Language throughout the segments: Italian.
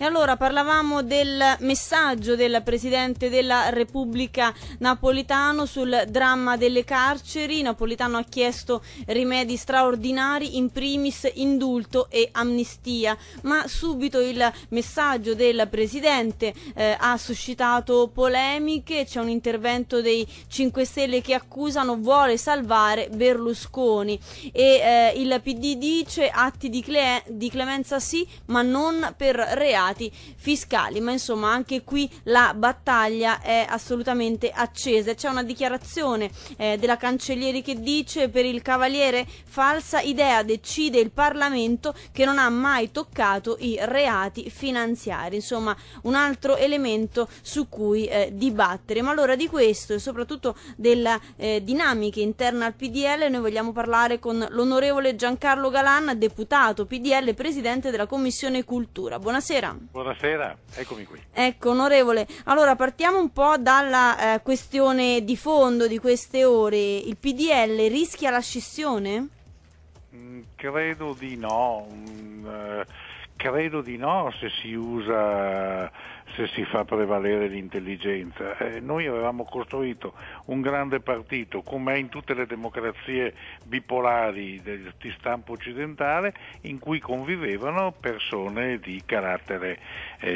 E allora parlavamo del messaggio del Presidente della Repubblica Napolitano sul dramma delle carceri. Napolitano ha chiesto rimedi straordinari, in primis indulto e amnistia, ma subito il messaggio del Presidente ha suscitato polemiche. C'è un intervento dei 5 Stelle che accusano vuole salvare Berlusconi e il PD dice atti di clemenza sì, ma non per reati fiscali. Ma insomma anche qui la battaglia è assolutamente accesa. C'è una dichiarazione della Cancellieri che dice: per il Cavaliere falsa idea, decide il Parlamento che non ha mai toccato i reati finanziari. Insomma un altro elemento su cui dibattere. Ma allora di questo e soprattutto della dinamiche interna al PDL noi vogliamo parlare con l'onorevole Giancarlo Galan, deputato PDL, presidente della Commissione Cultura. Buonasera. Buonasera, eccomi qui. Ecco, onorevole, allora partiamo un po' dalla questione di fondo di queste ore. Il PDL rischia la scissione? Credo di no, se si fa prevalere l'intelligenza. Noi avevamo costruito un grande partito, come è in tutte le democrazie bipolari di stampo occidentale, in cui convivevano persone di carattere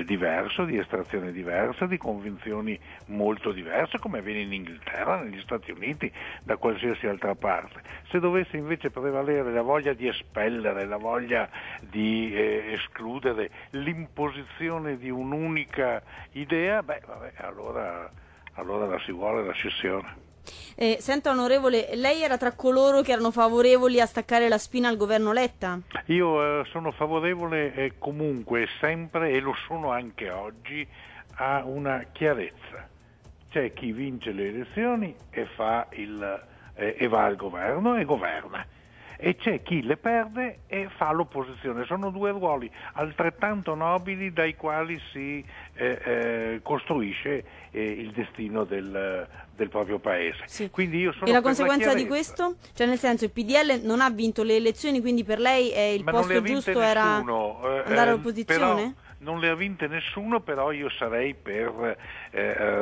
diverso, di estrazione diversa, di convinzioni molto diverse, come avviene in Inghilterra, negli Stati Uniti, da qualsiasi altra parte. Se dovesse invece prevalere la voglia di espellere, la voglia di escludere, l'imposizione di un'unica idea, allora la si vuole la scissione. Senta onorevole, lei era tra coloro che erano favorevoli a staccare la spina al governo Letta? Io sono favorevole comunque, sempre, e lo sono anche oggi, a una chiarezza. C'è chi vince le elezioni e va al governo e governa. E c'è chi le perde e fa l'opposizione. Sono due ruoli altrettanto nobili dai quali si costruisce il destino del proprio paese. Sì. Quindi io sono e la conseguenza di questo? Cioè nel senso il PDL non ha vinto le elezioni, quindi per lei il posto giusto era andare all'opposizione? Però non le ha vinte nessuno, però io sarei per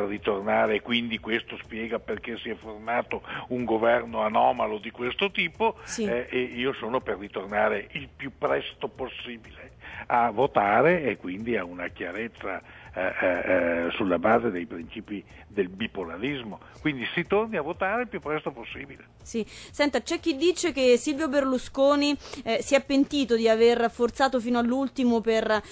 ritornare, quindi questo spiega perché si è formato un governo anomalo di questo tipo, sì. E io sono per ritornare il più presto possibile a votare e quindi a una chiarezza sulla base dei principi del bipolarismo, quindi si torni a votare il più presto possibile. Sì. Senta, c'è chi dice che Silvio Berlusconi si è pentito di aver forzato fino all'ultimo per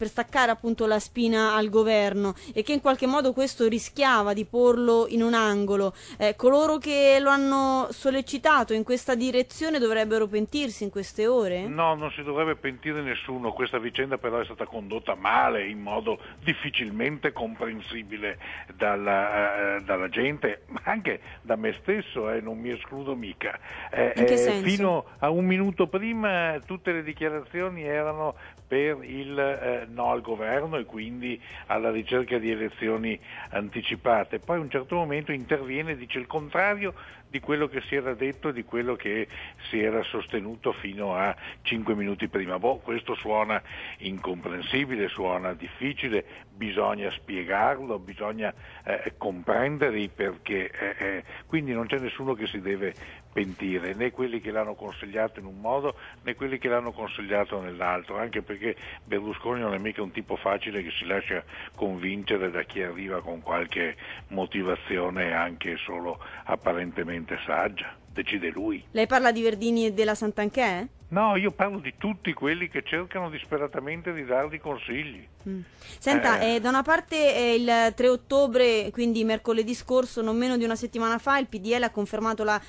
staccare appunto la spina al governo e che in qualche modo questo rischiava di porlo in un angolo. Coloro che lo hanno sollecitato in questa direzione dovrebbero pentirsi in queste ore? No, non si dovrebbe pentire nessuno. Questa vicenda però è stata condotta male, in modo difficilmente comprensibile dalla gente, ma anche da me stesso, non mi escludo mica. In che senso? Fino a un minuto prima tutte le dichiarazioni erano per il no al governo e quindi alla ricerca di elezioni anticipate. Poi a un certo momento interviene e dice il contrario di quello che si era detto e di quello che si era sostenuto fino a 5 minuti prima. Questo suona incomprensibile, suona difficile, bisogna spiegarlo, bisogna comprendere i perché, quindi non c'è nessuno che si deve pentire, né quelli che l'hanno consigliato in un modo né quelli che l'hanno consigliato nell'altro, anche perché Berlusconi non è mica un tipo facile che si lascia convincere da chi arriva con qualche motivazione anche solo apparentemente saggia. Decide lui. Lei parla di Verdini e della Santanchè? No, io parlo di tutti quelli che cercano disperatamente di dargli consigli. Senta, da una parte il 3 ottobre, quindi mercoledì scorso, non meno di una settimana fa, il PDL ha confermato la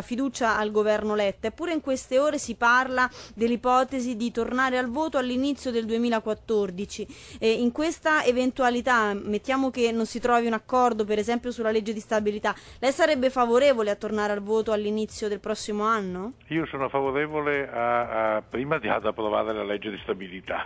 fiducia al governo Letta, eppure in queste ore si parla dell'ipotesi di tornare al voto all'inizio del 2014. In questa eventualità, mettiamo che non si trovi un accordo, per esempio sulla legge di stabilità, lei sarebbe favorevole a tornare al voto all'inizio del prossimo anno? Io sono favorevole prima ad approvare la legge di stabilità,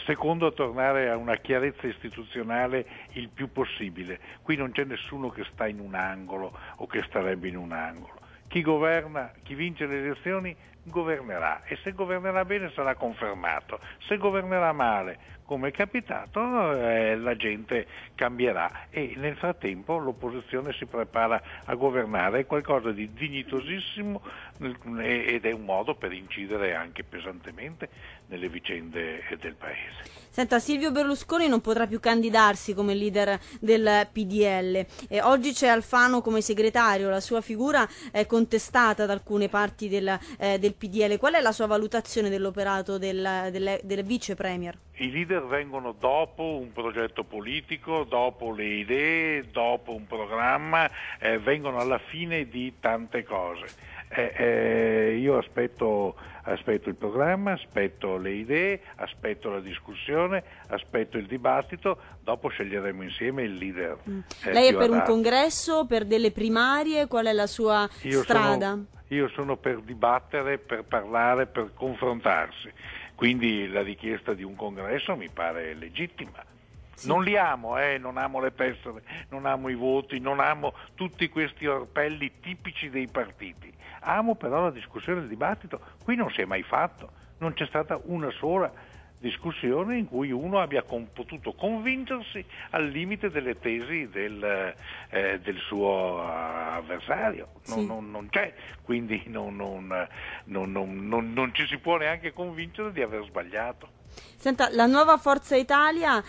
secondo a tornare a una chiarezza istituzionale il più possibile. Qui non c'è nessuno che sta in un angolo o che starebbe in un angolo. Chi governa, chi vince le elezioni governerà, e se governerà bene sarà confermato, se governerà male, come è capitato, la gente cambierà, e nel frattempo l'opposizione si prepara a governare. È qualcosa di dignitosissimo ed è un modo per incidere anche pesantemente nelle vicende del Paese. Senta, Silvio Berlusconi non potrà più candidarsi come leader del PDL. Oggi c'è Alfano come segretario, la sua figura è contestata da alcune parti del PDL. Qual è la sua valutazione dell'operato del vice premier? I leader vengono dopo un progetto politico, dopo le idee, dopo un programma, vengono alla fine di tante cose. Io aspetto il programma, aspetto le idee, aspetto la discussione, aspetto il dibattito, dopo sceglieremo insieme il leader. Lei è per un congresso, per delle primarie? Qual è la sua strada? Io sono per dibattere, per parlare, per confrontarsi. Quindi la richiesta di un congresso mi pare legittima. Sì. Non li amo, non amo le tessere, non amo i voti, non amo tutti questi orpelli tipici dei partiti. Amo però la discussione e il dibattito. Qui non si è mai fatto, non c'è stata una sola discussione in cui uno abbia potuto convincersi al limite delle tesi del suo avversario. Sì. Non c'è, quindi non ci si può neanche convincere di aver sbagliato. Senta, la nuova Forza Italia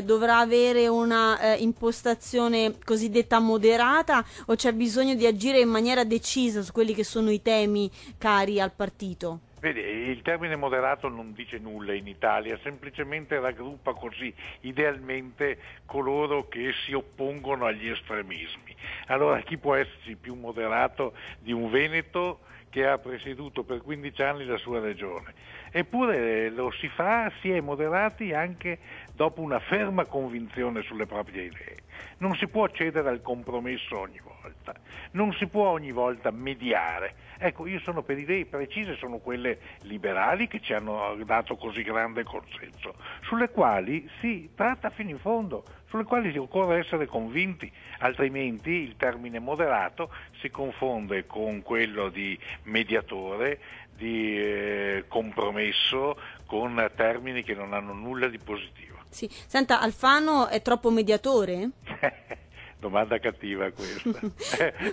dovrà avere una impostazione cosiddetta moderata, o c'è bisogno di agire in maniera decisa su quelli che sono i temi cari al partito? Vedi, il termine moderato non dice nulla in Italia, semplicemente raggruppa così idealmente coloro che si oppongono agli estremismi. Allora chi può esserci più moderato di un veneto che ha presieduto per 15 anni la sua regione? Eppure lo si è moderati anche dopo una ferma convinzione sulle proprie idee. Non si può cedere al compromesso ogni volta, non si può ogni volta mediare. Ecco, io sono per idee precise, sono quelle liberali che ci hanno dato così grande consenso, sulle quali si tratta fino in fondo, sulle quali occorre essere convinti, altrimenti il termine moderato si confonde con quello di mediatore, di compromesso, con termini che non hanno nulla di positivo. Sì. Senta, Alfano è troppo mediatore? Domanda cattiva questa.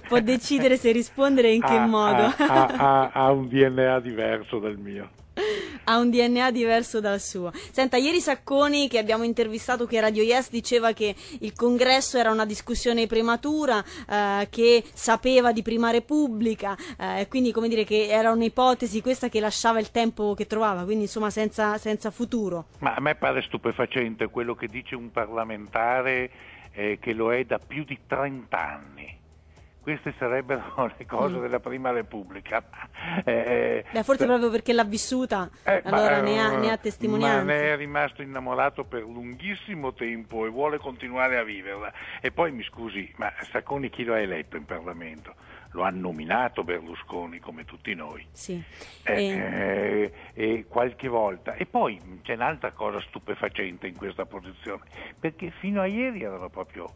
Può decidere se rispondere e in che modo. Ha un DNA diverso dal mio. Ha un DNA diverso dal suo. Senta, ieri Sacconi, che abbiamo intervistato qui a Radio Yes, diceva che il congresso era una discussione prematura, che sapeva di Prima Repubblica, quindi come dire che era un'ipotesi questa che lasciava il tempo che trovava, quindi insomma senza futuro. Ma a me pare stupefacente quello che dice un parlamentare che lo è da più di 30 anni. Queste sarebbero le cose della Prima Repubblica. Forse proprio perché l'ha vissuta, allora ne ha testimonianze. Ma ne è rimasto innamorato per lunghissimo tempo e vuole continuare a viverla. E poi mi scusi, ma Sacconi chi lo ha eletto in Parlamento? Lo ha nominato Berlusconi, come tutti noi. Sì. E qualche volta. E poi c'è un'altra cosa stupefacente in questa posizione, perché fino a ieri erano proprio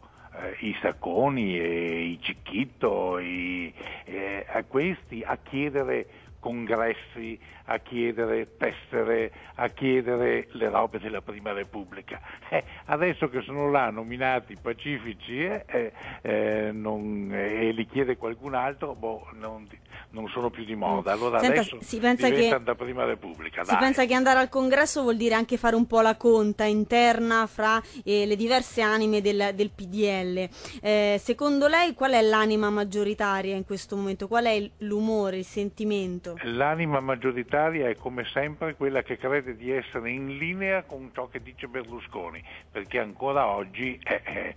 i Sacconi e i Cicchitto a questi a chiedere congressi, a chiedere tessere, a chiedere le robe della Prima Repubblica. Adesso che sono là nominati pacifici e li chiede qualcun altro, non sono più di moda. Allora senta, adesso diventano da Prima Repubblica. Si pensa che andare al congresso vuol dire anche fare un po' la conta interna fra le diverse anime del PDL. Secondo lei qual è l'anima maggioritaria in questo momento? Qual è l'umore, il sentimento? L'anima maggioritaria è come sempre quella che crede di essere in linea con ciò che dice Berlusconi, perché ancora oggi è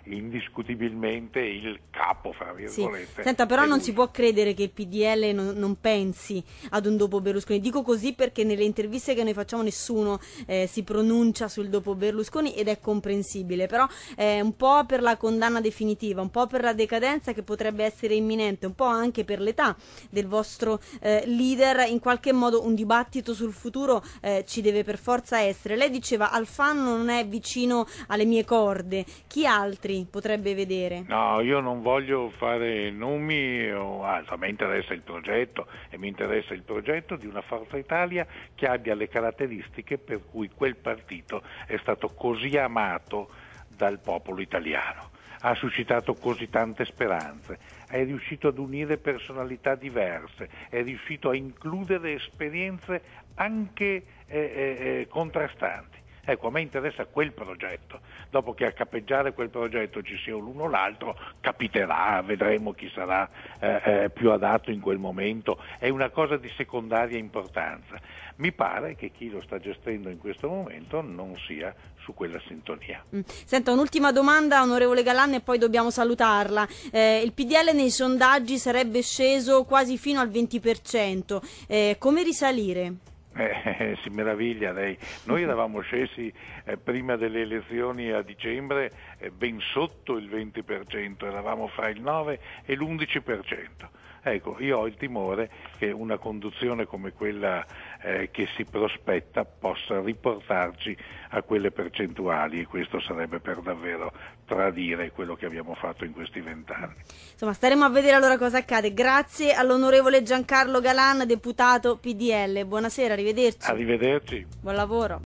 indiscutibilmente il capo, fra virgolette. Sì. Senta, però non si può credere che il PDL non pensi ad un dopo Berlusconi. Dico così perché nelle interviste che noi facciamo nessuno si pronuncia sul dopo Berlusconi, ed è comprensibile, però un po' per la condanna definitiva, un po' per la decadenza che potrebbe essere imminente, un po' anche per l'età personalità del vostro leader. In qualche modo un dibattito sul futuro ci deve per forza essere. Lei diceva Alfano non è vicino alle mie corde, chi altri potrebbe vedere? No, io non voglio fare nomi o altro, mi interessa il progetto e mi interessa il progetto di una Forza Italia che abbia le caratteristiche per cui quel partito è stato così amato dal popolo italiano, ha suscitato così tante speranze, è riuscito ad unire personalità diverse, è riuscito a includere esperienze anche contrastanti. Ecco, a me interessa quel progetto, dopo che a cappeggiare quel progetto ci sia l'uno o l'altro, capiterà, vedremo chi sarà più adatto in quel momento, è una cosa di secondaria importanza. Mi pare che chi lo sta gestendo in questo momento non sia su quella sintonia. Senta, un'ultima domanda, onorevole Galan, e poi dobbiamo salutarla. Il PDL nei sondaggi sarebbe sceso quasi fino al 20%, come risalire? Si meraviglia lei. Noi eravamo scesi prima delle elezioni a dicembre ben sotto il 20%, eravamo fra il 9 e l'11%. Ecco, io ho il timore che una conduzione come quella che si prospetta possa riportarci a quelle percentuali, e questo sarebbe per davvero tradire quello che abbiamo fatto in questi 20 anni. Insomma, staremo a vedere allora cosa accade. Grazie all'onorevole Giancarlo Galan, deputato PDL. Buonasera, arrivederci. Arrivederci. Buon lavoro.